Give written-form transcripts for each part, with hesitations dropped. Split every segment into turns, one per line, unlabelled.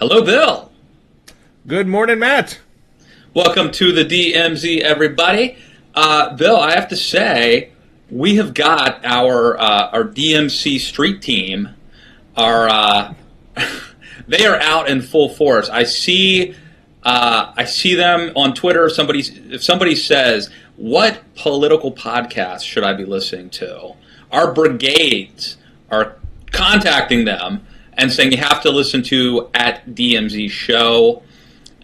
Hello, Bill.
Good morning, Matt.
Welcome to the DMZ, everybody. Bill, I have to say, we have got our DMC street team. They are out in full force. I see them on Twitter. If somebody says, "What political podcast should I be listening to?" Our brigades are contacting them and saying you have to listen to @DMZ Show.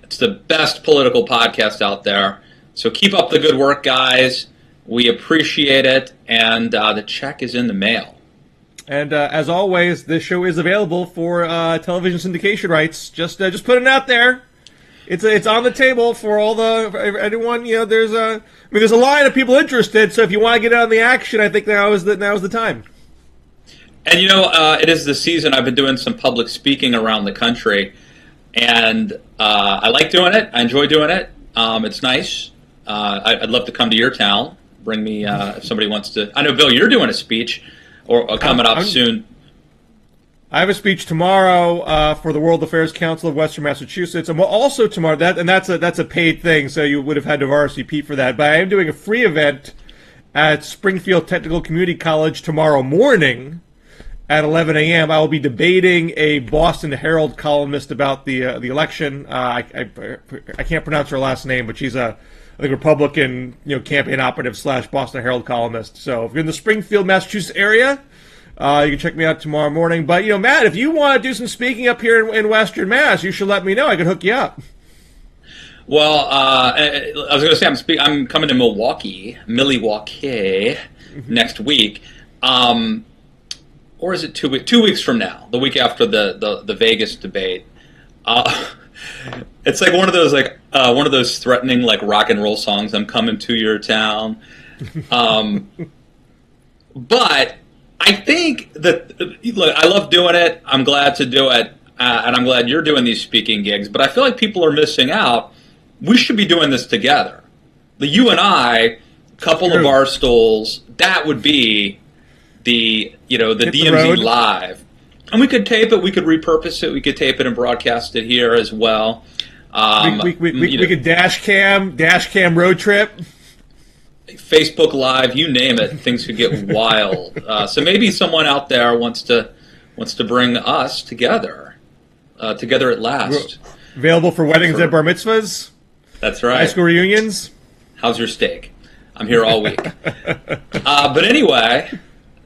It's the best political podcast out there. So keep up the good work, guys. We appreciate it, and the check is in the mail.
And as always, this show is available for television syndication rights. Just putting it out there. It's on the table for anyone. There's a line of people interested. So if you want to get on the action, I think now is the time.
And it is the season. I've been doing some public speaking around the country, and I like doing it. I enjoy doing it. It's nice. I'd love to come to your town. Bring me if somebody wants to. I know, Bill, you're doing a speech or coming up soon.
I have a speech tomorrow for the World Affairs Council of Western Massachusetts, and also tomorrow. That's a paid thing, so you would have had to RSVP for that. But I am doing a free event at Springfield Technical Community College tomorrow morning at 11 a.m. I will be debating a Boston Herald columnist about the election. I can't pronounce her last name, but she's a Republican campaign operative / Boston Herald columnist. So if you're in the Springfield, Massachusetts area, you can check me out tomorrow morning. But Matt, if you want to do some speaking up here in Western Mass, you should let me know. I can hook you up.
Well, I was going to say I'm coming to Milwaukee next week. Or is it 2 weeks? 2 weeks from now, the week after the Vegas debate. It's like one of those threatening rock and roll songs. I'm coming to your town, but I think that look, I love doing it. I'm glad to do it, and I'm glad you're doing these speaking gigs. But I feel like people are missing out. We should be doing this together. You and I, couple of our stools. That would be the DMZ live. And we could tape it, we could repurpose it, we could tape it and broadcast it here as well.
We could dash cam road trip.
Facebook Live, you name it, things could get wild. So maybe someone out there wants to bring us together at last.
Available for weddings and bar mitzvahs.
That's right.
High school reunions.
How's your steak? I'm here all week. But anyway,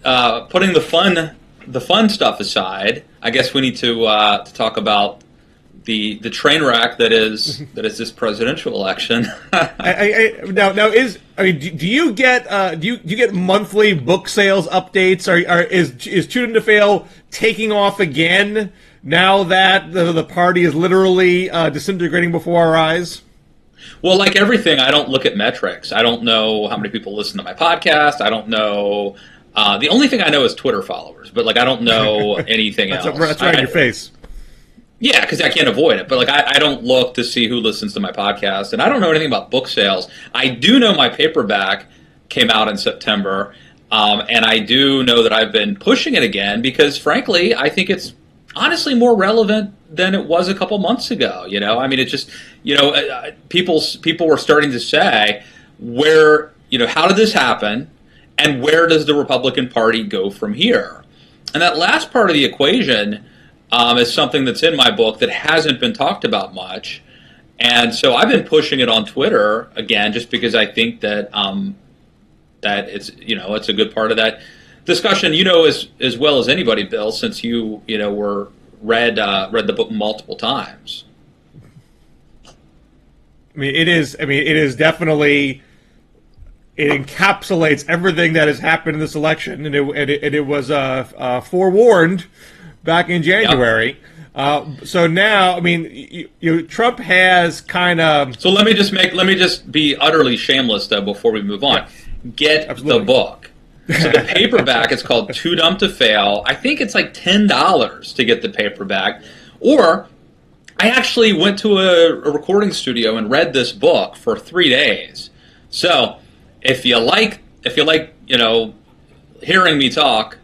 putting the fun stuff aside, I guess we need to talk about the train wreck that is this presidential election.
Do you get monthly book sales updates? Is Tune to Fail taking off again now that the party is literally disintegrating before our eyes?
Well, like everything, I don't look at metrics. I don't know how many people listen to my podcast. I don't know. The only thing I know is Twitter followers, but I don't know anything else.
That's right in your face.
Yeah, because I can't avoid it. But I don't look to see who listens to my podcast, and I don't know anything about book sales. I do know my paperback came out in September, and I do know that I've been pushing it again because, frankly, I think it's honestly more relevant than it was a couple months ago. I mean, it's just people were starting to say how did this happen? And where does the Republican Party go from here? And that last part of the equation is something that's in my book that hasn't been talked about much. And so I've been pushing it on Twitter again, just because I think that that it's a good part of that discussion. As well as anybody, Bill, since you read the book multiple times.
It is definitely. It encapsulates everything that has happened in this election, and it was forewarned back in January. Yep. So now, Trump has kind of.
So let me just be utterly shameless though before we move on. Get Absolutely. The book. So the paperback is called Too Dumb to Fail. I think it's like $10 to get the paperback, or I actually went to a recording studio and read this book for 3 days. So. If you like, hearing me talk,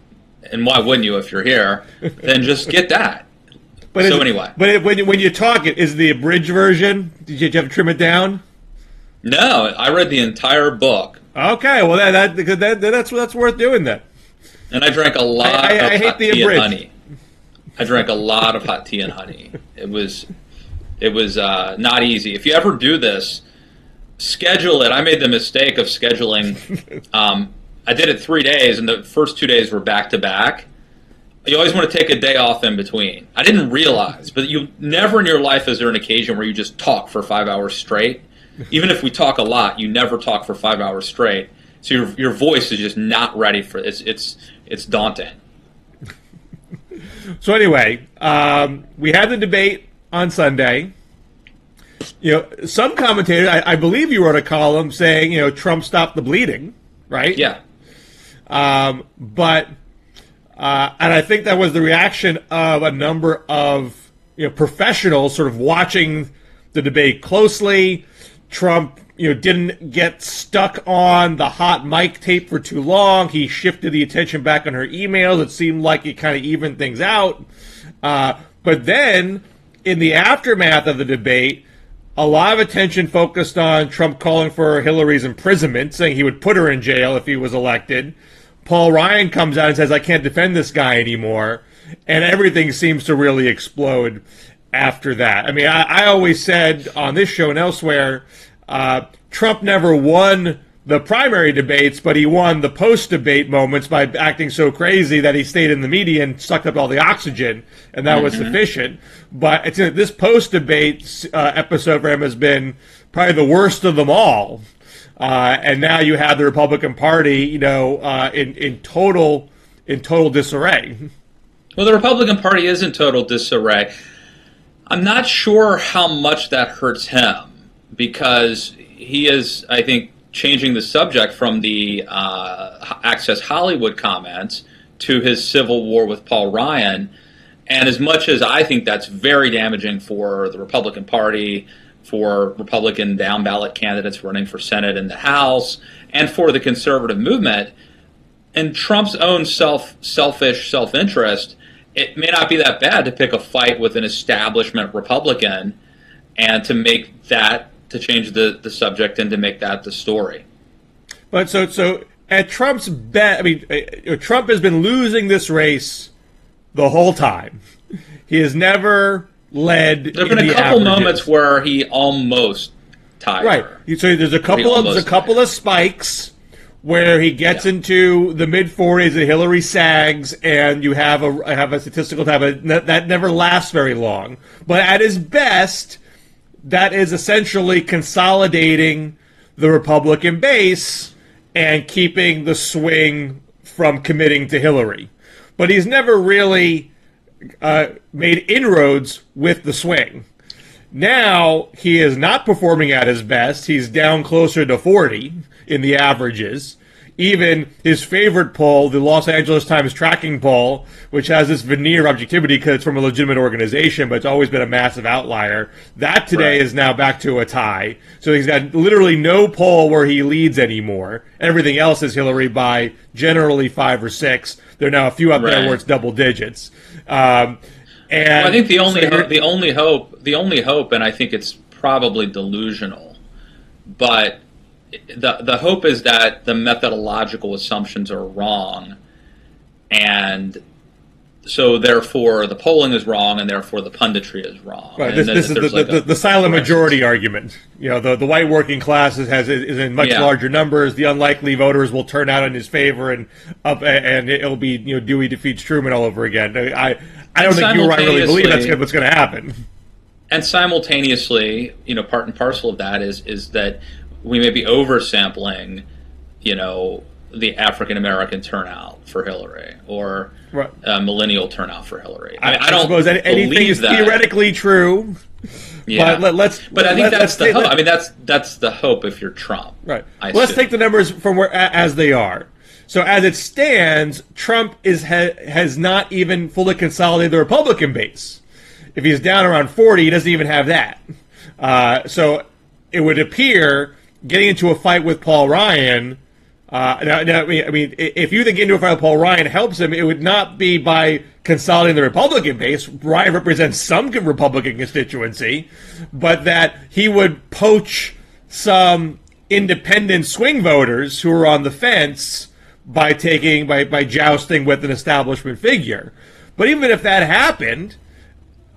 and why wouldn't you if you're here, then just get that. Anyway.
But when you talk it, is the abridged version? Did you have to trim it down?
No, I read the entire book.
Okay, well that's worth doing then.
And I drank a lot of hot tea and honey. I drank a lot of hot tea and honey. It was not easy. If you ever do this, schedule it. I made the mistake of scheduling. I did it 3 days, and the first 2 days were back to back. You always want to take a day off in between. I didn't realize, but you never in your life is there an occasion where you just talk for 5 hours straight. Even if we talk a lot, you never talk for 5 hours straight. So your voice is just not ready for it. It's daunting.
So anyway, we had the debate on Sunday. Some commentators, I believe you wrote a column saying, Trump stopped the bleeding, right?
Yeah.
And I think that was the reaction of a number of professionals sort of watching the debate closely. Trump, didn't get stuck on the hot mic tape for too long. He shifted the attention back on her emails. It seemed like it kind of evened things out. But then, in the aftermath of the debate, a lot of attention focused on Trump calling for Hillary's imprisonment, saying he would put her in jail if he was elected. Paul Ryan comes out and says, I can't defend this guy anymore. And everything seems to really explode after that. I mean, I always said on this show and elsewhere, Trump never won the primary debates, but he won the post-debate moments by acting so crazy that he stayed in the media and sucked up all the oxygen, and that was sufficient. But this post-debate episode for him has been probably the worst of them all. And now you have the Republican Party, in total disarray.
Well, the Republican Party is in total disarray. I'm not sure how much that hurts him, because he is, I think, changing the subject from the Access Hollywood comments to his civil war with Paul Ryan. And as much as I think that's very damaging for the Republican Party, for Republican down-ballot candidates running for Senate and the House, and for the conservative movement, in Trump's own selfish self-interest, it may not be that bad to pick a fight with an establishment Republican and to change the subject and to make that the story.
But so at Trump's bet, Trump has been losing this race the whole time. He has never led.
There have been a couple moments where he almost tied her.
Right. So there's a couple of spikes where he gets into the mid-40s and Hillary sags, and you have a statistical type that never lasts very long. But at his best, that is essentially consolidating the Republican base and keeping the swing from committing to Hillary. But he's never really made inroads with the swing. Now he is not performing at his best. He's down closer to 40 in the averages. Even his favorite poll, the Los Angeles Times tracking poll, which has this veneer of objectivity because it's from a legitimate organization, but it's always been a massive outlier, that today is now back to a tie. So he's got literally no poll where he leads anymore. Everything else is Hillary by generally 5 or 6. There are now a few up there where it's double digits. And
I think the only hope, and I think it's probably delusional, but the hope is that the methodological assumptions are wrong, and so therefore the polling is wrong, and therefore the punditry is wrong.
Right. This is the silent majority argument. The white working class is in much larger numbers. The unlikely voters will turn out in his favor, and it'll be Dewey defeats Truman all over again. I don't think you or I really believe that's what's going to happen.
And simultaneously, part and parcel of that is that we may be oversampling, the African American turnout for Hillary or millennial turnout for Hillary. I don't suppose
anything is theoretically true.
Yeah,
but
I think that's the hope. I mean, that's the hope if you're Trump.
Right. Let's take the numbers from as they are. So as it stands, Trump has not even fully consolidated the Republican base. If he's down around 40, he doesn't even have that. So it would appear getting into a fight with Paul Ryan Now, I mean, if you think Indoor File Paul Ryan helps him, it would not be by consolidating the Republican base. Ryan represents some Republican constituency, but that he would poach some independent swing voters who are on the fence by jousting with an establishment figure. But even if that happened,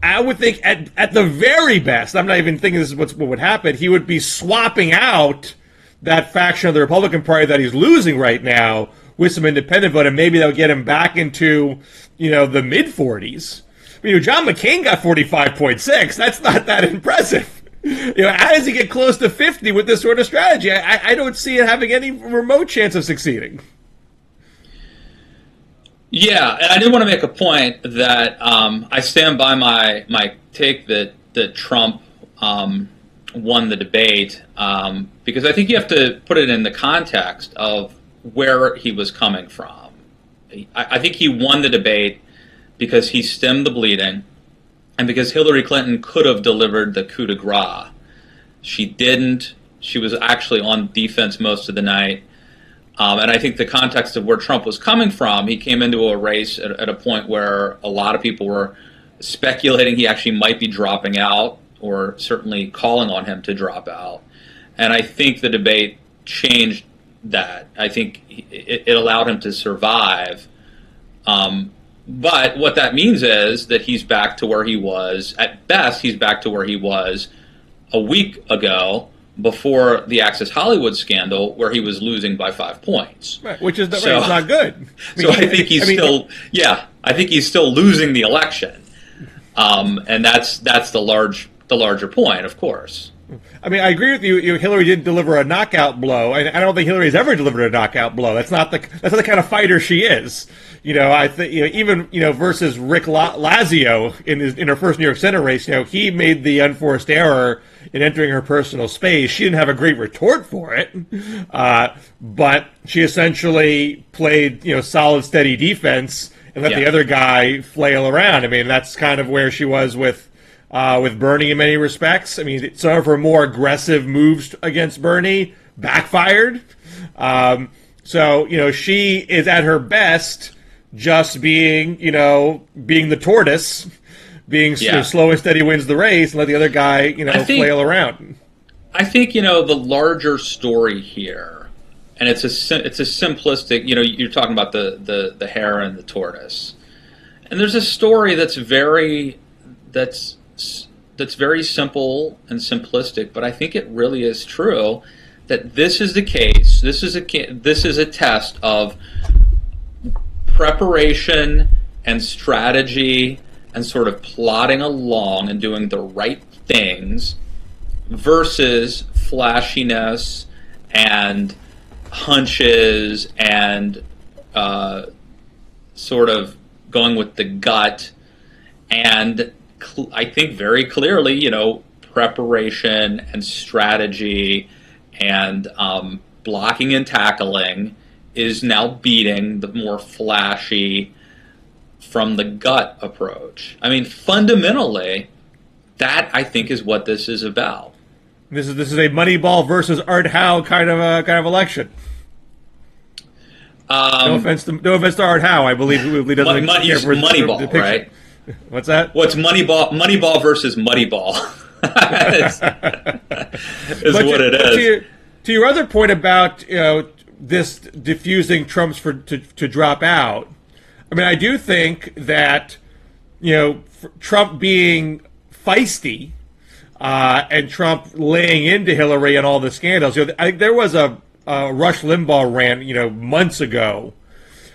I would think at the very best, I'm not even thinking this is what would happen, he would be swapping out that faction of the Republican Party that he's losing right now with some independent vote, and maybe that would get him back into, the mid-40s. I mean, John McCain got 45.6. That's not that impressive. How does he get close to 50 with this sort of strategy? I don't see it having any remote chance of succeeding.
Yeah, and I did want to make a point that I stand by my take that Trump won the debate, because I think you have to put it in the context of where he was coming from. I think he won the debate because he stemmed the bleeding, and because Hillary Clinton could have delivered the coup de grace. She didn't. She was actually on defense most of the night. And I think the context of where Trump was coming from, he came into a race at a point where a lot of people were speculating he actually might be dropping out, or certainly calling on him to drop out. And I think the debate changed that. I think it allowed him to survive. But what that means is that he's back to where he was. At best, he's back to where he was a week ago, before the Access Hollywood scandal, where he was losing by 5 points.
Right, which is not good.
I think he's still losing the election. And that's the larger point, of course.
I mean, I agree with you. Hillary didn't deliver a knockout blow. I don't think Hillary's ever delivered a knockout blow. That's not the kind of fighter she is. I think even versus Rick Lazio in her first New York Senate race. He made the unforced error in entering her personal space. She didn't have a great retort for it, but she essentially played solid, steady defense and let the other guy flail around. I mean, that's kind of where she was with Bernie in many respects. I mean, some of her more aggressive moves against Bernie backfired. So she is at her best just being the tortoise, being slow and steady wins the race, and let the other guy flail around.
I think the larger story here, and it's a simplistic. You're talking about the hare and the tortoise, and there's a story that's very simple and simplistic, but I think it really is true that this is the case. This is a test of preparation and strategy and sort of plodding along and doing the right things versus flashiness and hunches and sort of going with the gut. And I think very clearly, preparation and strategy and blocking and tackling is now beating the more flashy from the gut approach. I mean, fundamentally, that I think is what this is about.
This is a Moneyball versus Art Howe kind of election. No offense to Art Howe. I believe he doesn't care for
Moneyball, right?
What's that?
What's Moneyball versus Muddyball? is what it is.
To your other point about this diffusing Trump's to drop out, I mean, I do think that Trump being feisty and Trump laying into Hillary and all the scandals. I think there was a Rush Limbaugh rant months ago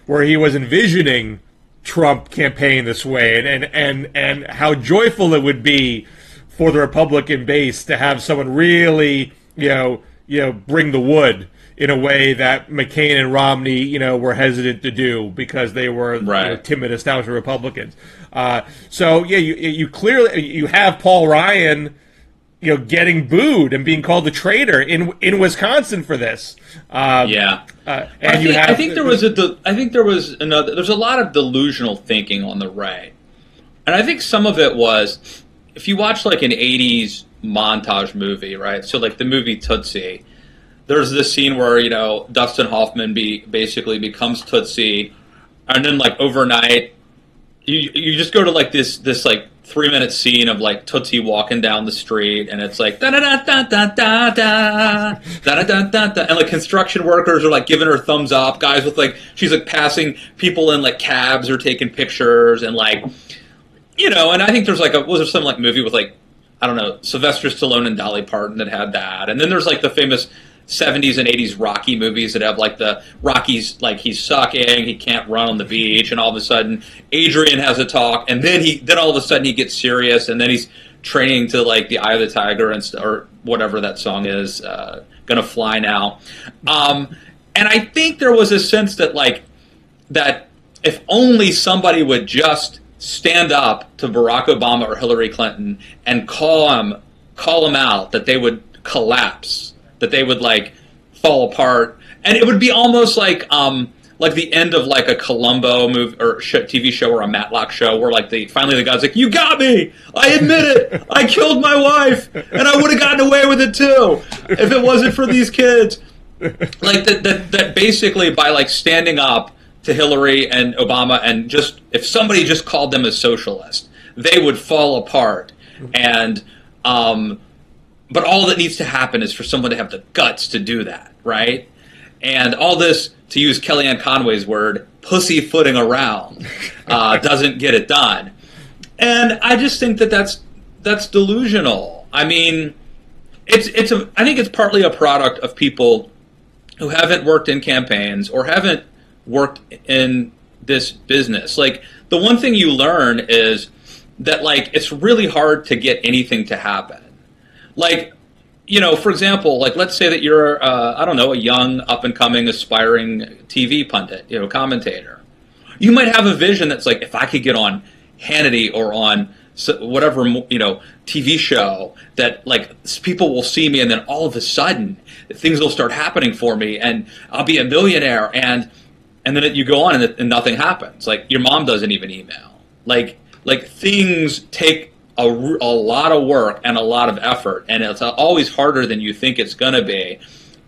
where he was envisioning Trump campaign this way and how joyful it would be for the Republican base to have someone really bring the wood in a way that McCain and Romney were hesitant to do because they were timid establishment Republicans. You clearly have Paul Ryan getting booed and being called a traitor in Wisconsin for this.
And I think there was there's a lot of delusional thinking on the right. And I think some of it was, if you watch like an 80s montage movie, right? So like the movie Tootsie, there's this scene where, Dustin Hoffman basically becomes Tootsie, and then like overnight, you just go to like this like 3-minute scene of like Tootsie walking down the street, and it's like da da da da da da da da da da da, and like construction workers are like giving her thumbs up. Guys with like she's like passing people in like cabs or taking pictures, and like and I think there's like was there some like movie with like I don't know Sylvester Stallone and Dolly Parton that had that, and then there's like the famous 70s and 80s Rocky movies that have like the Rocky's like he's sucking, he can't run on the beach, and all of a sudden Adrian has a talk, and then all of a sudden he gets serious, and then he's training to like the Eye of the Tiger or whatever that song is, Gonna Fly Now. And I think there was a sense that like that if only somebody would just stand up to Barack Obama or Hillary Clinton and call them out, that they would collapse, that they would like fall apart, and it would be almost like the end of like a Columbo movie or TV show or a Matlock show, where like finally the guy's like, "You got me! I admit it! I killed my wife, and I would have gotten away with it too if it wasn't for these kids." Like that basically by like standing up to Hillary and Obama, and just if somebody just called them a socialist, they would fall apart, and but all that needs to happen is for someone to have the guts to do that, right? And all this, to use Kellyanne Conway's word, pussyfooting around, doesn't get it done. And I just think that's delusional. I mean, I think it's partly a product of people who haven't worked in campaigns or haven't worked in this business. Like, the one thing you learn is that, like, it's really hard to get anything to happen. Like, for example, like let's say that you're, a young, up-and-coming, aspiring TV pundit, commentator. You might have a vision that's like, if I could get on Hannity or on whatever, TV show, that like people will see me, and then all of a sudden things will start happening for me, and I'll be a millionaire, and then you go on and nothing happens. Like, your mom doesn't even email. Like things take a lot of work and a lot of effort, and it's always harder than you think it's going to be.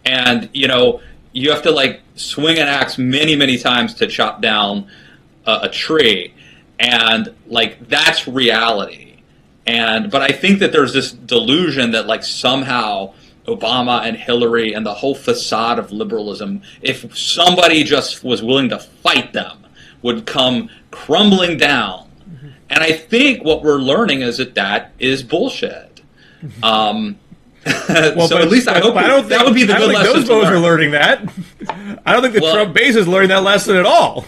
And, you have to like swing an axe many, many times to chop down a tree. And like, that's reality. But I think that there's this delusion that like somehow Obama and Hillary and the whole facade of liberalism, if somebody just was willing to fight them, would come crumbling down. And I think what we're learning is that is bullshit. Well, so at least I hope that would be the good lesson.
Those voters are learning that. I don't think the Trump base is learning that lesson at all.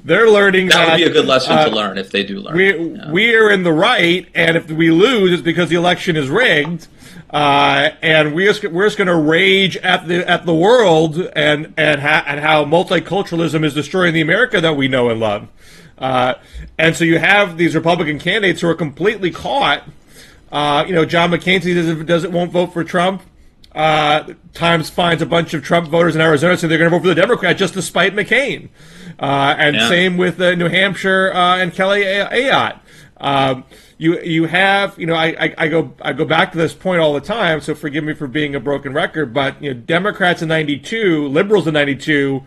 They're learning
that would be a good lesson to learn if they do learn.
We are in the right, and if we lose, it's because the election is rigged. And we're just going to rage at the world and how multiculturalism is destroying the America that we know and love. And so you have these Republican candidates who are completely caught. John McCain won't vote for Trump. Times finds a bunch of Trump voters in Arizona, so they're going to vote for the Democrat just to spite McCain. Same with New Hampshire and Kelly Ayotte. You have, I go back to this point all the time, so forgive me for being a broken record, but Democrats in '92, liberals in '92.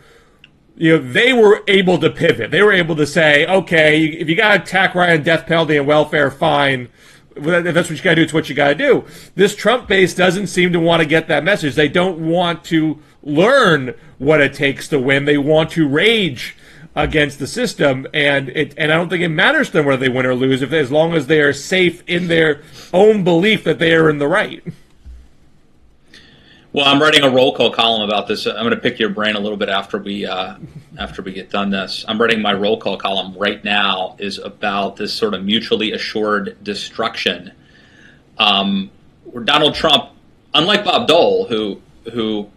They were able to pivot. They were able to say, okay, if you got to attack Ryan, death penalty and welfare, fine. If that's what you got to do, it's what you got to do. This Trump base doesn't seem to want to get that message. They don't want to learn what it takes to win. They want to rage against the system, and I don't think it matters to them whether they win or lose, as long as they are safe in their own belief that they are in the right.
Well, I'm writing a roll call column about this. I'm going to pick your brain a little bit after we get done this. I'm writing my roll call column right now is about this sort of mutually assured destruction. Where Donald Trump, unlike Bob Dole, who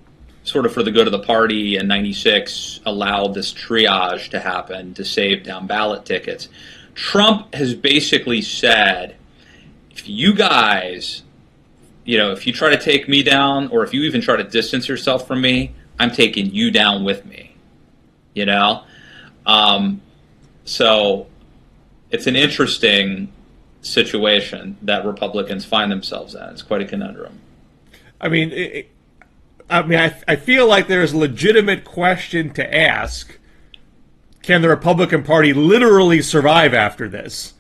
sort of for the good of the party in '96 allowed this triage to happen to save down ballot tickets, Trump has basically said, if you guys, if you try to take me down, or if you even try to distance yourself from me, I'm taking you down with me. So it's an interesting situation that Republicans find themselves in. It's quite a conundrum.
I mean, I mean, I feel like there's a legitimate question to ask. Can the Republican Party literally survive after this?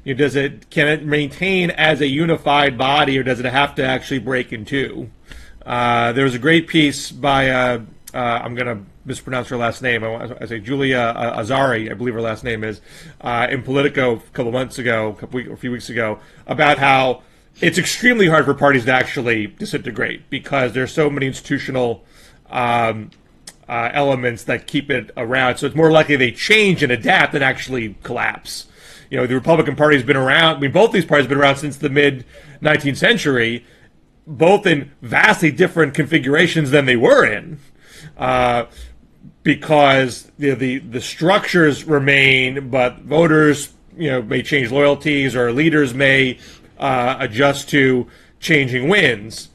Can it maintain as a unified body, or does it have to actually break in two? There was a great piece by, I'm going to mispronounce her last name, I say Julia Azari, I believe her last name is, in Politico a couple months ago, a few weeks ago, about how it's extremely hard for parties to actually disintegrate because there's so many institutional elements that keep it around. So it's more likely they change and adapt than actually collapse. The Republican Party has been around. I mean, both these parties have been around since the mid-19th century, both in vastly different configurations than they were in, because the structures remain, but voters may change loyalties, or leaders may adjust to changing winds.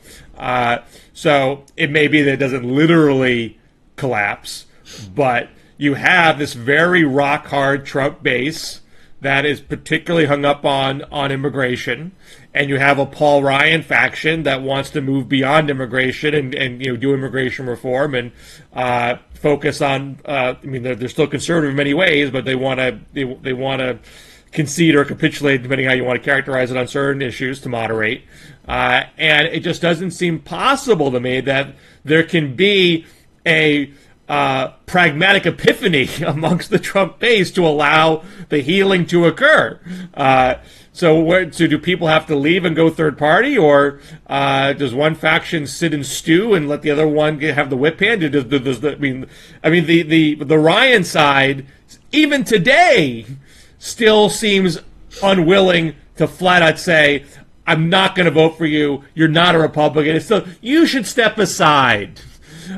So it may be that it doesn't literally collapse, but you have this very rock-hard Trump base that is particularly hung up on immigration, and you have a Paul Ryan faction that wants to move beyond immigration and do immigration reform and focus on. I mean, they're still conservative in many ways, but they want to concede or capitulate, depending how you want to characterize it, on certain issues to moderate. And it just doesn't seem possible to me that there can be a pragmatic epiphany amongst the Trump base to allow the healing to occur. So do people have to leave and go third party, or does one faction sit and stew and let the other one have the whip hand? The Ryan side, even today, still seems unwilling to flat out say, I'm not going to vote for you. You're not a Republican. It's still, you should step aside.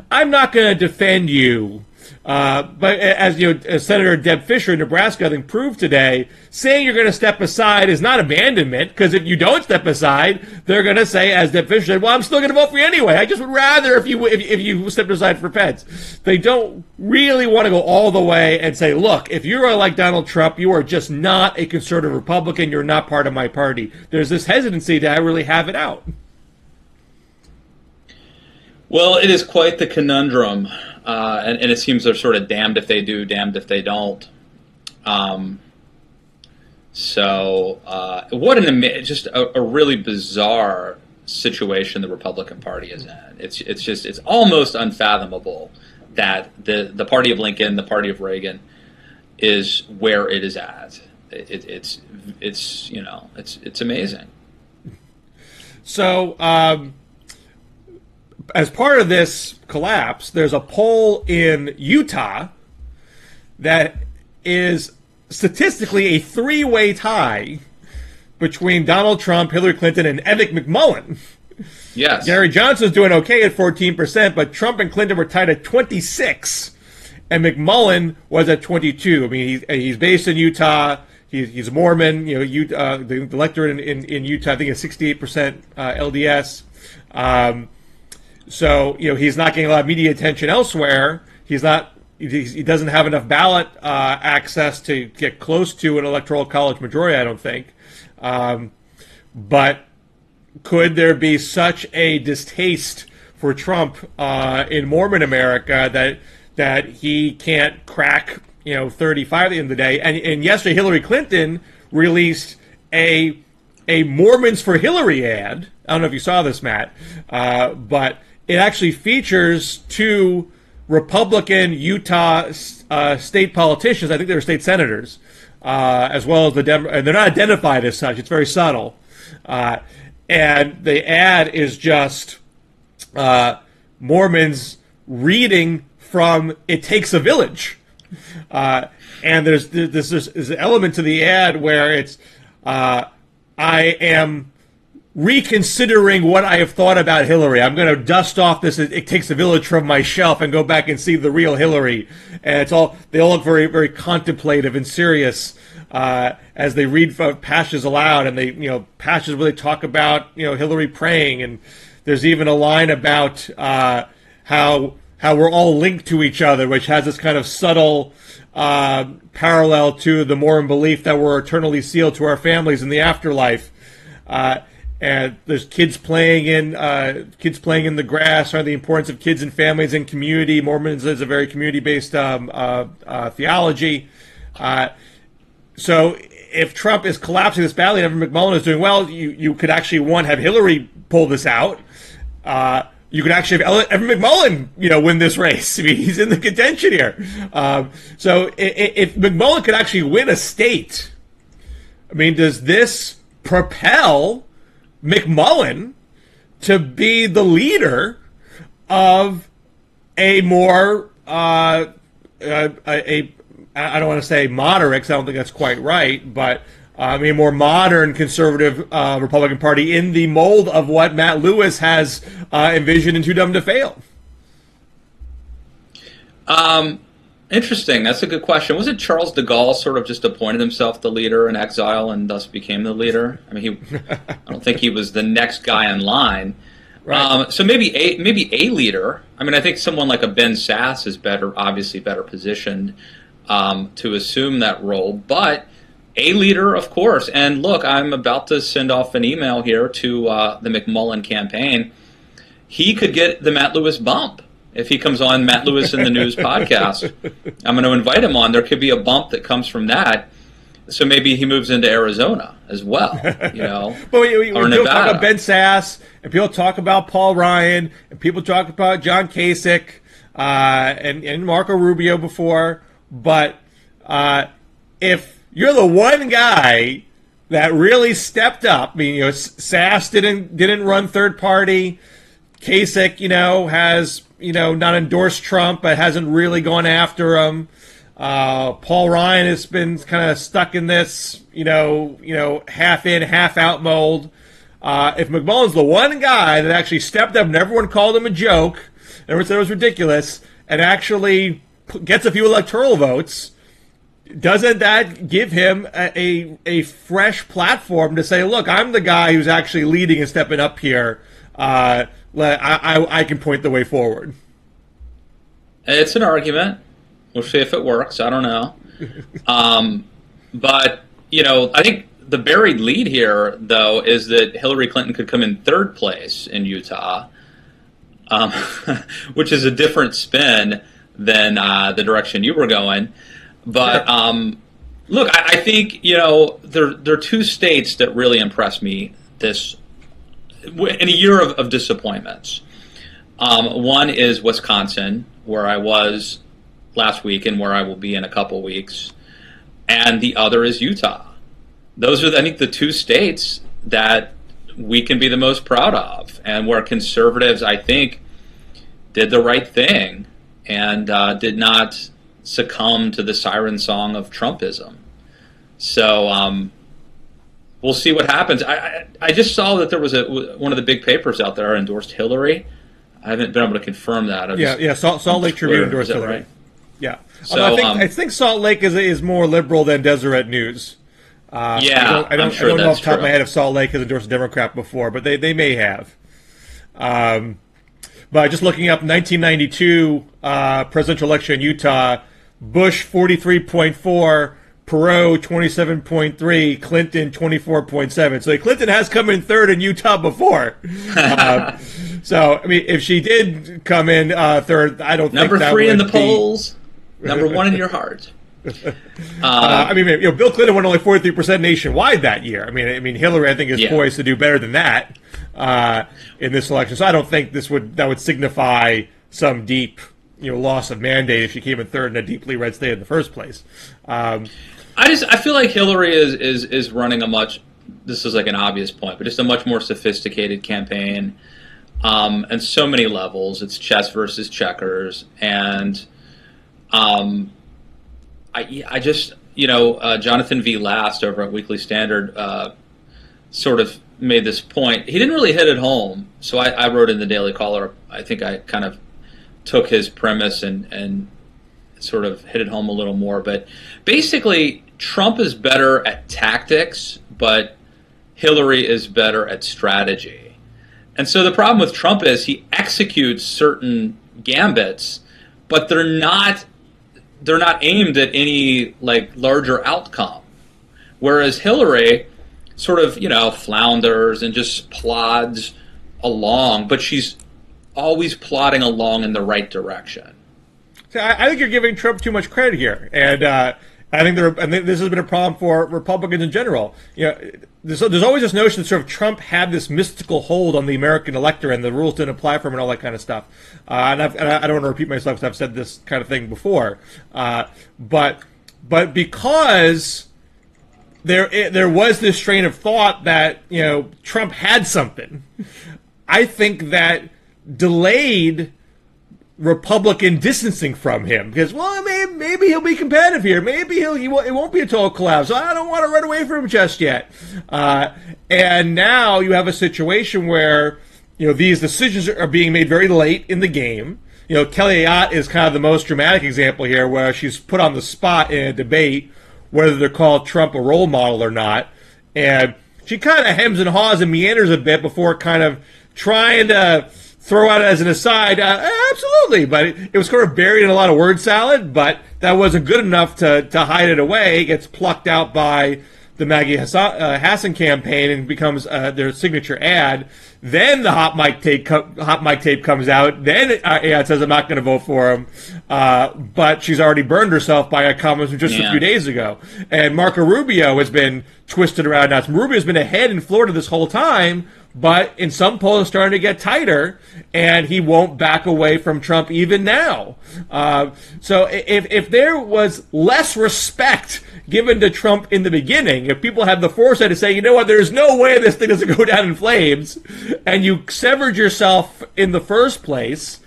I'm not going to defend you. But as Senator Deb Fischer in Nebraska, I think, proved today, saying you're going to step aside is not abandonment, because if you don't step aside, they're going to say, as Deb Fischer said, well, I'm still going to vote for you anyway. I just would rather if you stepped aside for Pence. They don't really want to go all the way and say, look, if you're like Donald Trump, you are just not a conservative Republican. You're not part of my party. There's this hesitancy to really have it out.
Well, it is quite the conundrum, and it seems they're sort of damned if they do, damned if they don't. What just a really bizarre situation the Republican Party is in. It's almost unfathomable that the party of Lincoln, the party of Reagan, is where it is at. It's amazing.
So. As part of this collapse, there's a poll in Utah that is statistically a three-way tie between Donald Trump, Hillary Clinton, and Emmett McMullin.
Yes.
Gary Johnson's doing okay at 14%, but Trump and Clinton were tied at 26%, and McMullin was at 22%. I mean, he's based in Utah. He's a Mormon. The electorate in Utah, I think, is 68% LDS. So, he's not getting a lot of media attention elsewhere. He doesn't have enough ballot access to get close to an electoral college majority, I don't think. But could there be such a distaste for Trump in Mormon America that he can't crack 35 at the end of the day? And yesterday, Hillary Clinton released a Mormons for Hillary ad. I don't know if you saw this, Matt, but it actually features two Republican Utah state politicians. I think they were state senators, as well as and they're not identified as such. It's very subtle. And the ad is just Mormons reading from It Takes a Village. And there's an element to the ad where it's, I am reconsidering what I have thought about Hillary. I'm going to dust off this It Takes a Village from my shelf and go back and see the real Hillary. And they all look very, very contemplative and serious as they read passages aloud, and passages where they talk about Hillary praying, and there's even a line about how we're all linked to each other, which has this kind of subtle parallel to the Mormon belief that we're eternally sealed to our families in the afterlife. and there's kids playing in the grass, or the importance of kids and families and community. Mormonism is a very community-based theology. So if Trump is collapsing this badly and Evan McMullin is doing well, you could actually, have Hillary pull this out. You could actually have Evan McMullin, win this race. I mean, he's in the contention here. So if McMullin could actually win a state, I mean, does this propel McMullin to be the leader of a more I don't want to say moderate, because I don't think that's quite right, but a more modern conservative Republican Party in the mold of what Matt Lewis has envisioned in Too Dumb to Fail?
Interesting. That's a good question. Was it Charles de Gaulle sort of just appointed himself the leader in exile and thus became the leader? I mean, I don't think he was the next guy in line. Right. So maybe a leader. I mean, I think someone like a Ben Sasse is obviously better positioned to assume that role, but a leader, of course. And look, I'm about to send off an email here to the McMullin campaign. He could get the Matt Lewis bump if he comes on Matt Lewis in the News podcast. I'm going to invite him on. There could be a bump that comes from that. So maybe he moves into Arizona as well, But
or Nevada. Talk about Ben Sasse, and people talk about Paul Ryan, and people talk about John Kasich and Marco Rubio before. But if you're the one guy that really stepped up, I mean, Sasse didn't run third party. Kasich, has not endorsed Trump, but hasn't really gone after him. Paul Ryan has been kind of stuck in this, half in, half out mold. If McMullin's the one guy that actually stepped up and everyone called him a joke, everyone said it was ridiculous, and actually gets a few electoral votes, doesn't that give him a fresh platform to say, look, I'm the guy who's actually leading and stepping up here. I can point the way forward.
It's an argument. We'll see if it works. I don't know. But, I think the buried lead here, though, is that Hillary Clinton could come in third place in Utah, which is a different spin than the direction you were going. But, look, I think, there are two states that really impress me in a year of disappointments. One is Wisconsin, where I was last week and where I will be in a couple weeks, and the other is Utah. Those are, I think, the two states that we can be the most proud of, and where conservatives, I think, did the right thing and did not succumb to the siren song of Trumpism. So we'll see what happens. I just saw that there was one of the big papers out there endorsed Hillary. I haven't been able to confirm that.
Salt Lake Tribune endorsed Hillary. Right? Yeah.
So
I think Salt Lake is more liberal than Deseret News. I don't know off the top of my head if Salt Lake has endorsed a Democrat before, but they may have. But just looking up 1992 presidential election in Utah, Bush 43.4, Perot 27.3, Clinton 24.7. So Clinton has come in third in Utah before. So I mean, if she did come in third, I don't think
number
that
three
would
in the
be...
polls, number one in your heart.
Bill Clinton won only 43% nationwide that year. I mean, Hillary, I think, is poised to do better than that in this election. So I don't think that would signify some deep, loss of mandate if she came in third in a deeply red state in the first place.
I feel like Hillary is running this is like an obvious point, but just a much more sophisticated campaign, and so many levels. It's chess versus checkers, and I just, Jonathan V. Last over at Weekly Standard sort of made this point. He didn't really hit it home, so I wrote in the Daily Caller. I think I kind of took his premise and sort of hit it home a little more. But basically, Trump is better at tactics, but Hillary is better at strategy. And so the problem with Trump is he executes certain gambits, but they're not aimed at any larger outcome. Whereas Hillary, sort of, flounders and just plods along, but she's always plodding along in the right direction.
So I think you're giving Trump too much credit here, and I think this has been a problem for Republicans in general. There's always this notion that sort of Trump had this mystical hold on the American electorate, and the rules didn't apply for him, and all that kind of stuff. And I don't want to repeat myself because I've said this kind of thing before, but because there was this strain of thought that Trump had something, I think that delayed Republican distancing from him because, maybe he'll be competitive here. Maybe it won't be a total collapse. I don't want to run away from him just yet. And now you have a situation where these decisions are being made very late in the game. Kelly Ayotte is kind of the most dramatic example here, where she's put on the spot in a debate whether to call Trump a role model or not, and she kind of hems and haws and meanders a bit before kind of trying to throw out as an aside, absolutely, but it was sort of buried in a lot of word salad, but that wasn't good enough to hide it away. It gets plucked out by the Maggie Hassan campaign and becomes their signature ad. Then the hot mic tape comes out. Then it says, I'm not going to vote for him. But she's already burned herself by a comment from just a few days ago. And Marco Rubio has been twisted around now. Rubio's been ahead in Florida this whole time, but in some polls starting to get tighter, and he won't back away from Trump even now. So if there was less respect given to Trump in the beginning, if people had the foresight to say, you know what, there's no way this thing doesn't go down in flames, and you severed yourself in the first place,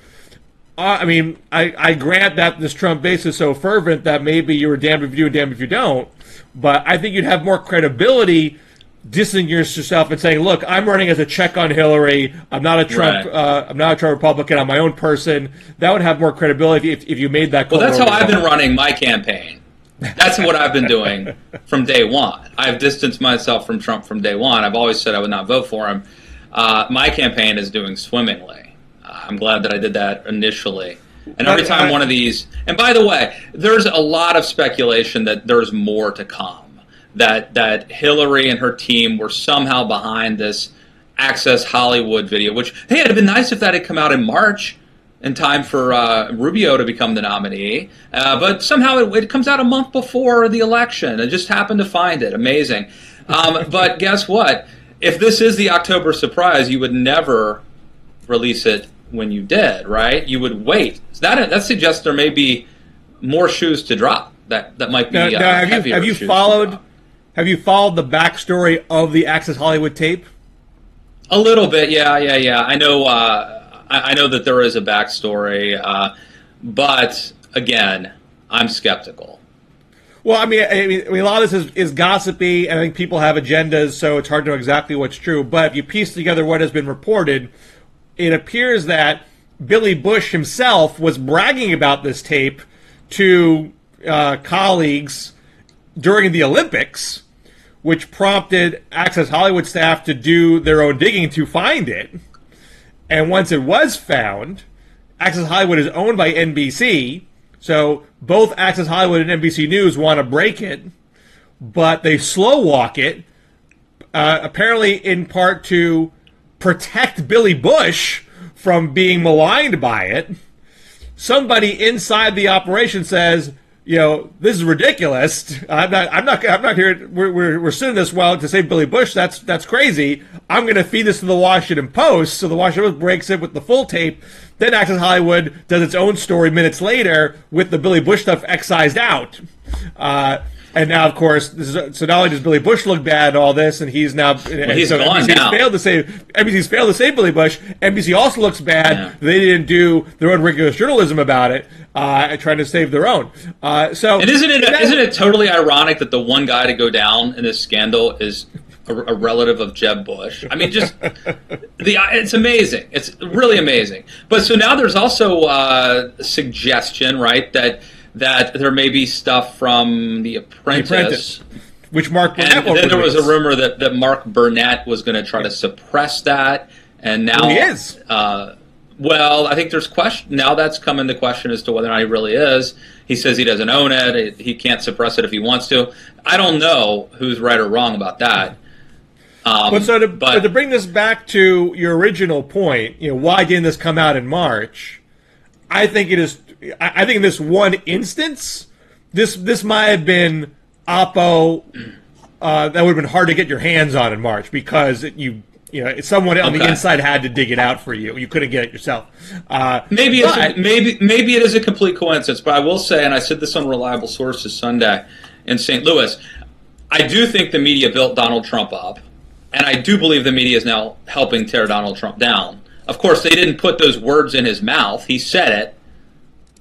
I grant that this Trump base is so fervent that maybe you were damned if you do and damned if you don't, but I think you'd have more credibility distancing yourself and saying, "Look, I'm running as a check on Hillary. I'm not a Trump. I'm not a Trump Republican. I'm my own person." That would have more credibility if you made that call.
Well, that's how I've been running my campaign. That's what I've been doing from day one. I've distanced myself from Trump from day one. I've always said I would not vote for him. My campaign is doing swimmingly. I'm glad that I did that initially. And every time one of these, and by the way, there's a lot of speculation that there's more to come. That Hillary and her team were somehow behind this Access Hollywood video, which, hey, it'd have been nice if that had come out in March in time for Rubio to become the nominee. But somehow it comes out a month before the election. I just happened to find it. Amazing. But guess what? If this is the October surprise, you would never release it when you did, right? You would wait. So that suggests there may be more shoes to drop. That might be heavier.
Have you followed the backstory of the Access Hollywood tape?
A little bit, yeah. I know. I know that there is a backstory, but again, I'm skeptical.
Well, I mean, a lot of this is gossipy, and I think people have agendas, so it's hard to know exactly what's true. But if you piece together what has been reported, it appears that Billy Bush himself was bragging about this tape to colleagues during the Olympics, which prompted Access Hollywood staff to do their own digging to find it. And once it was found, Access Hollywood is owned by NBC, so both Access Hollywood and NBC News want to break it, but they slow walk it, apparently in part to protect Billy Bush from being maligned by it. Somebody inside the operation says, this is ridiculous. I'm not here. We're sitting this well to save Billy Bush. That's crazy. I'm going to feed this to the Washington Post. So the Washington Post breaks it with the full tape. Then Access Hollywood does its own story minutes later with the Billy Bush stuff excised out. And now, of course, so not only does Billy Bush look bad and all this, and he's now
he's gone now.
NBC's failed to save Billy Bush. NBC also looks bad. Yeah. They didn't do their own rigorous journalism about it, and trying to save their own. And
isn't it totally ironic that the one guy to go down in this scandal is a relative of Jeb Bush? I mean, it's amazing. It's really amazing. But so now there's also suggestion, right, that there may be stuff from The Apprentice.
Which Mark Burnett
and then there was a rumor that Mark Burnett was going to try to suppress that, and now
he is.
Well, I think there's question now. That's come into question as to whether or not he really is. He says he doesn't own it. He can't suppress it if he wants to. I don't know who's right or wrong about that.
But to bring this back to your original point, why didn't this come out in March? I think it is. I think in this one instance, this might have been Oppo. That would have been hard to get your hands on in March because someone on the inside had to dig it out for you. You couldn't get it yourself.
Maybe it is a complete coincidence, but I will say, and I said this on Reliable Sources Sunday in St. Louis, I do think the media built Donald Trump up, and I do believe the media is now helping tear Donald Trump down. Of course, they didn't put those words in his mouth. He said it,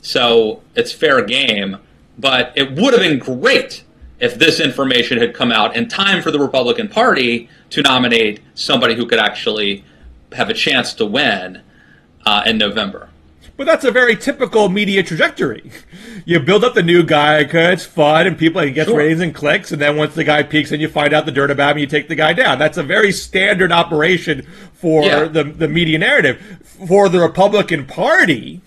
so it's fair game. But it would have been great if this information had come out in time for the Republican Party to nominate somebody who could actually have a chance to win in November.
But that's a very typical media trajectory. You build up the new guy because it's fun and people get ratings and clicks, and then once the guy peaks and you find out the dirt about him, you take the guy down. That's a very standard operation for the media narrative. For the Republican Party,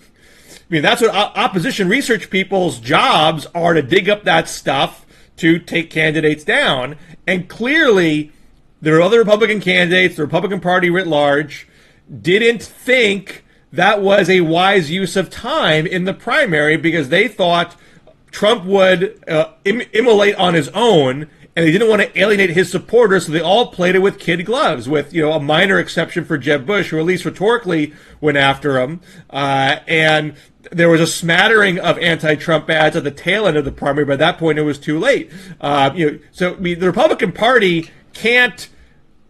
that's what opposition research people's jobs are, to dig up that stuff to take candidates down. And clearly, there are other Republican candidates, the Republican Party writ large, didn't think that was a wise use of time in the primary because they thought Trump would immolate on his own, and they didn't want to alienate his supporters, so they all played it with kid gloves, with a minor exception for Jeb Bush, who at least rhetorically went after him. And there was a smattering of anti-Trump ads at the tail end of the primary. By that point, it was too late. The Republican Party can't.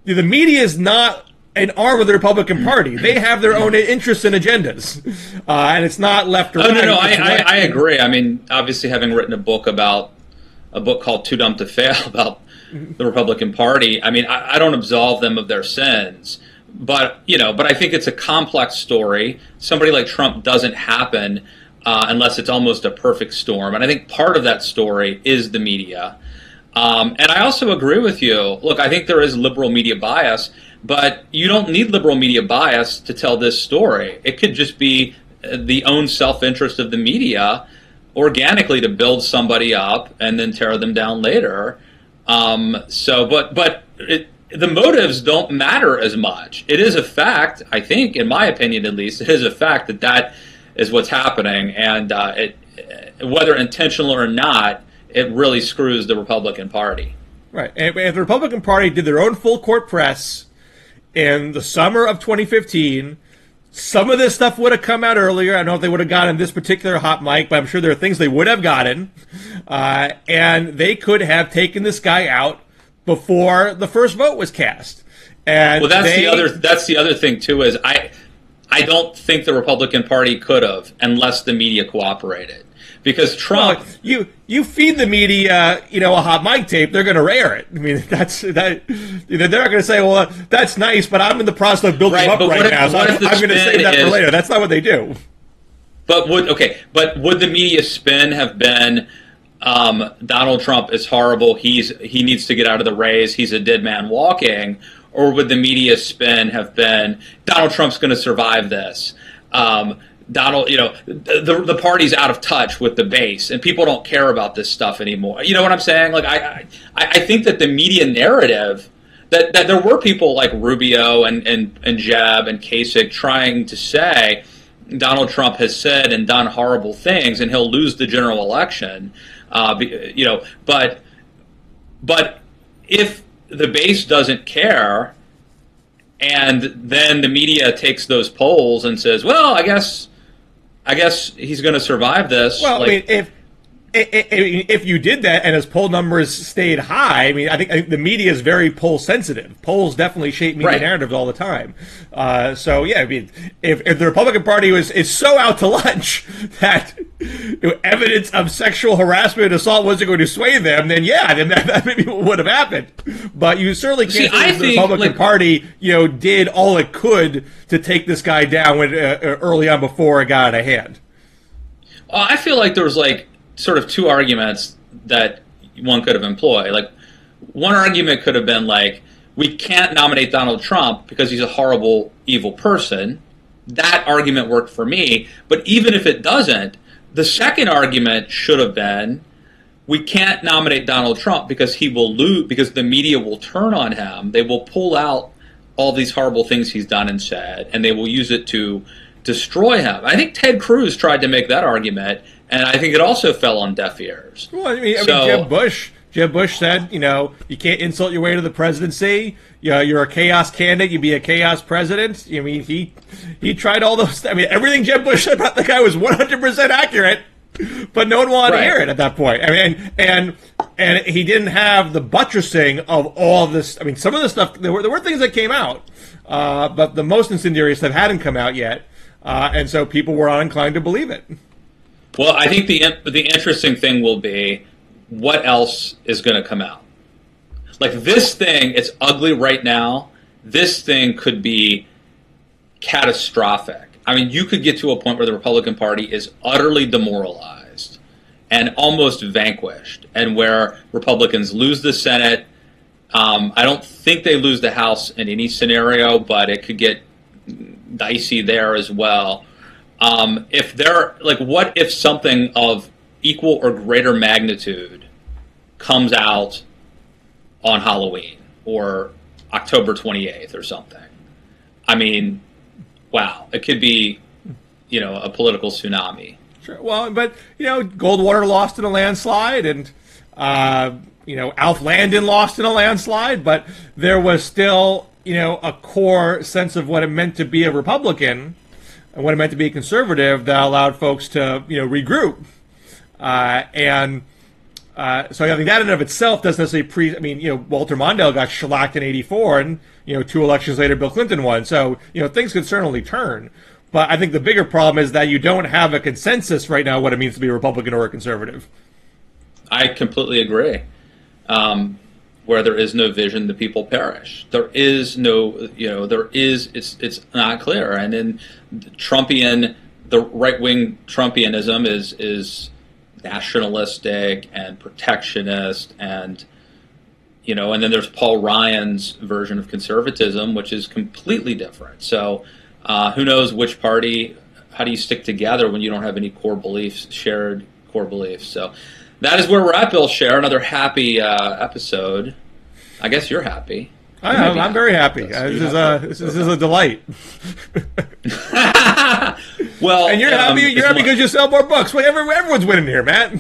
The media is not an arm of the Republican Party. They have their own interests and agendas, and it's not left or right.
No, I agree. I mean, obviously, having written a book called Too Dumb to Fail about the Republican Party, I mean, I don't absolve them of their sins, but I think it's a complex story. Somebody like Trump doesn't happen unless it's almost a perfect storm, and I think part of that story is the media. And I also agree with you. Look, I think there is liberal media bias, but you don't need liberal media bias to tell this story. It could just be the own self-interest of the media organically to build somebody up and then tear them down later. But the motives don't matter as much. It is a fact, I think, in my opinion at least, it is a fact that is what's happening. And whether intentional or not, it really screws the Republican Party.
Right. And if the Republican Party did their own full court press in the summer of 2015, some of this stuff would have come out earlier. I don't know if they would have gotten this particular hot mic, but I'm sure there are things they would have gotten. And they could have taken this guy out before the first vote was cast. And
that's the other thing too, is I don't think the Republican Party could have unless the media cooperated. Because Trump,
you feed the media, a hot mic tape, they're going to air it. I mean, they're not going to say, "Well, that's nice, but I'm in the process of building up right now, so I'm going to save that for later." That's not what they do.
But would the media spin have been Donald Trump is horrible? He needs to get out of the race. He's a dead man walking. Or would the media spin have been Donald Trump's going to survive this? Donald, the party's out of touch with the base, and people don't care about this stuff anymore. You know what I'm saying? Like, I think that the media narrative, that there were people like Rubio and Jeb and Kasich trying to say Donald Trump has said and done horrible things, and he'll lose the general election. But if the base doesn't care, and then the media takes those polls and says, well, I guess he's going to survive this.
Well, I mean, if you did that and his poll numbers stayed high, I think the media is very poll sensitive. Polls definitely shape media narratives all the time. If the Republican Party is so out to lunch that evidence of sexual harassment and assault wasn't going to sway them, then that maybe would have happened. But you certainly can't say the Republican Party did all it could to take this guy down early on before it got out of hand.
I feel like there was sort of two arguments that one could have employed. Like, one argument could have been we can't nominate Donald Trump because he's a horrible, evil person. That argument worked for me. But even if it doesn't, the second argument should have been we can't nominate Donald Trump because he will lose, because the media will turn on him. They will pull out all these horrible things he's done and said, and they will use it to destroy him. I think Ted Cruz tried to make that argument, and I think it also fell on deaf ears.
Well, I mean Jeb Bush said, you can't insult your way to the presidency. You're a chaos candidate. You'd be a chaos president. I mean, he tried all those. I mean, everything Jeb Bush said about the guy was 100% accurate. But no one wanted to hear it at that point. I mean, and he didn't have the buttressing of all this. I mean, some of the stuff there were things that came out, but the most incendiary stuff hadn't come out yet, and so people were uninclined to believe it.
Well, I think the interesting thing will be what else is going to come out. Like this thing, it's ugly right now. This thing could be catastrophic. I mean, you could get to a point where the Republican Party is utterly demoralized and almost vanquished, and where Republicans lose the Senate. I don't think they lose the House in any scenario, but it could get dicey there as well. If they're like, what if something of equal or greater magnitude comes out on Halloween or October 28th or something? I mean, wow, it could be, a political tsunami.
Sure. Well, but, Goldwater lost in a landslide, and, Alf Landon lost in a landslide, but there was still, a core sense of what it meant to be a Republican and what it meant to be a conservative that allowed folks to, regroup. So I think that in and of itself doesn't necessarily Walter Mondale got shellacked in 84, and, 2 elections later, Bill Clinton won. So, things could certainly turn. But I think the bigger problem is that you don't have a consensus right now what it means to be a Republican or a conservative.
I completely agree. Where there is no vision, the people perish. There is no, it's not clear. And then the right-wing Trumpianism is nationalistic and protectionist, and and then there's Paul Ryan's version of conservatism, which is completely different. So who knows which party, how do you stick together when you don't have any shared core beliefs? So that is where we're at, Bill Scher. Another happy episode. I guess you're happy.
I'm very happy. This is a delight.
Well,
and you're happy. You're happy because you sell more books. Well, everyone's winning here, Matt.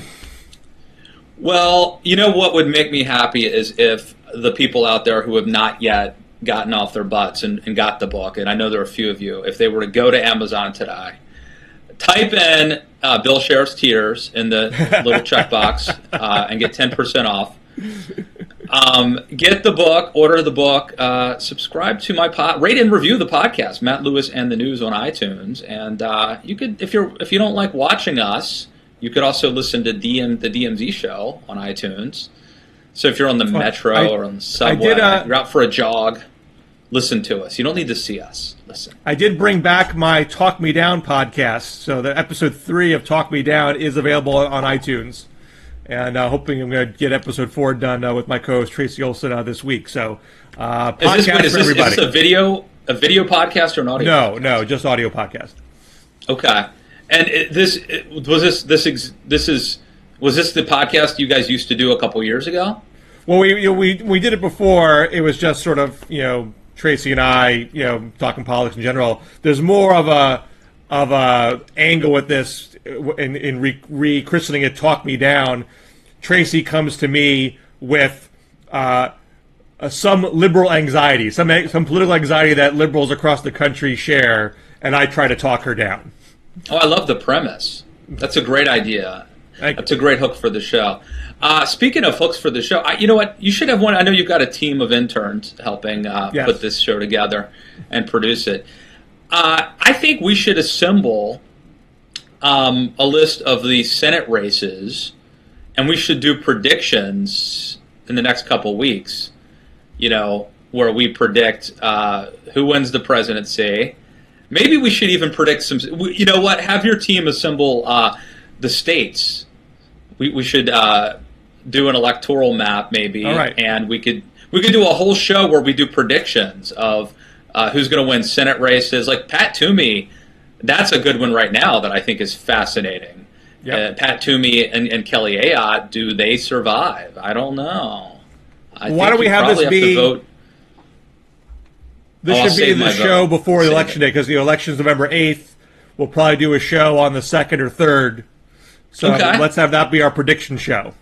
Well, what would make me happy is if the people out there who have not yet gotten off their butts and got the book, and I know there are a few of you, if they were to go to Amazon today, type in Bill Scher's Tears in the little checkbox and get 10% off. Get the book, order the book, subscribe to my rate and review the podcast, Matt Lewis and the News on iTunes, and you could, if you don't like watching us, you could also listen to the DMZ show on iTunes. So if you're on the metro or on the subway, you're out for a jog, listen to us. You don't need to see us. Listen.
I did bring back my Talk Me Down podcast, so the episode 3 of Talk Me Down is available on iTunes. And hoping I'm going to get episode 4 done with my co-host Tracy Olson this week. So, podcast for everybody.
Is this a video podcast or an audio?
No, just audio podcast.
Okay. And was this the podcast you guys used to do a couple years ago?
Well, we did it before. It was just sort of Tracy and I talking politics in general. There's more of a angle with this in rechristening it Talk Me Down. Tracy comes to me with some liberal anxiety, some political anxiety that liberals across the country share, and I try to talk her down.
Oh, I love the premise. That's a great idea. That's a great hook for the show. Speaking of hooks for the show, you know what? You should have one. I know you've got a team of interns helping put this show together and produce it. I think we should assemble a list of the Senate races, and we should do predictions in the next couple weeks, where we predict who wins the presidency. Maybe we should even predict some. You know what? Have your team assemble the states. We should do an electoral map, maybe,
all right.
And we could do a whole show where we do predictions of who's going to win Senate races. Like Pat Toomey, that's a good one right now that I think is fascinating.
Yep.
Pat Toomey and Kelly Ayotte, do they survive? I don't know.
Why don't we have this be?
Vote.
This should be the show before the election day, because the election's November 8th. We'll probably do a show on the 2nd or 3rd. So let's have that be our prediction show.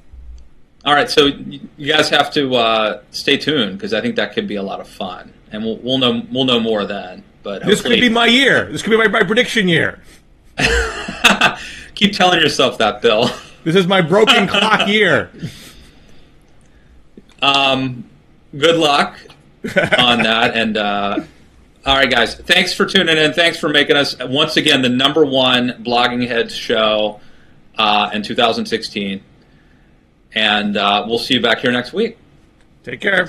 All right, so you guys have to stay tuned, because I think that could be a lot of fun, and we'll know more then. But
this could be my year. This could be my prediction year.
Keep telling yourself that, Bill.
This is my broken clock year.
Good luck on that, and all right, guys. Thanks for tuning in. Thanks for making us once again the #1 Blogging Heads show in 2016. And we'll see you back here next week.
Take care.